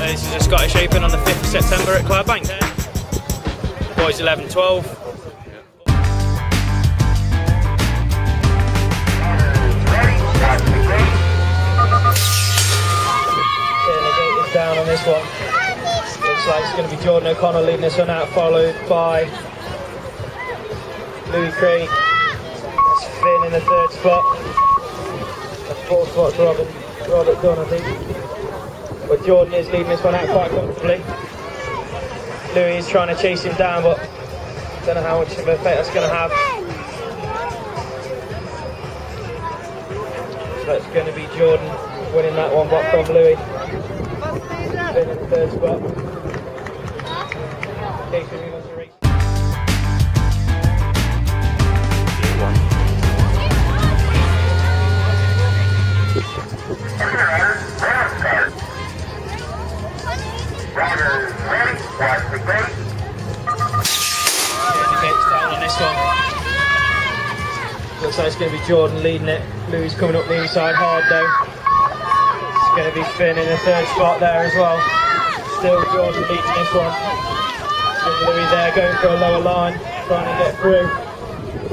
This is a Scottish Open on the 5th of September at Cloudbank. Boys 11-12. The gate is down on this one. Looks like it's going to be Jordan O'Connell leading this one out, followed by Louis Craig. That's Finn in the 3rd spot. The 4th spot's Robert Dunn, I think. But Jordan is leading this one out quite comfortably. Louis is trying to chase him down, but don't know how much of an effect that's going to have. So that's going to be Jordan winning that one back from Louis. Finn in the 3rd spot. In case we wants to race. Down on this one. Looks like it's going to be Jordan leading it. Louis coming up the inside hard though. It's going to be Finn in the 3rd spot there as well. Still Jordan leading this one. Louis there going for a lower line, trying to get through.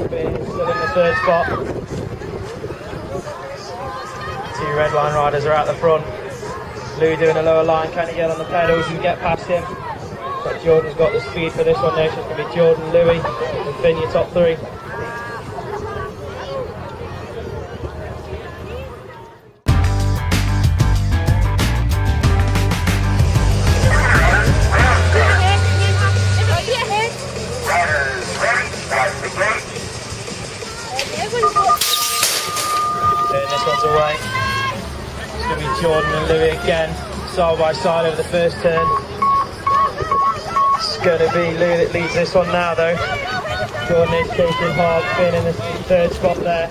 Finn still in the 3rd spot. 2 red line riders are out the front. Louis doing a lower line, can he get on the pedals and get past him? But Jordan's got the speed for this one now, so it's going to be Jordan, Louis, and Finn, your top 3. Turn this one's away. It's going to be Jordan and Louis again, side by side over the first turn. It's going to be Louis that leads this one now though. Jordan is chasing hard, Finn in the 3rd spot there.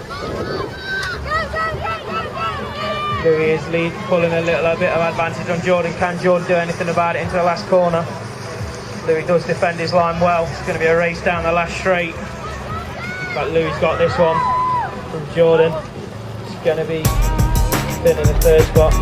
Louis is pulling a little bit of advantage on Jordan. Can Jordan do anything about it into the last corner? Louis does defend his line well. It's going to be a race down the last straight. But Louis got this one from Jordan. It's going to be Finn in the 3rd spot.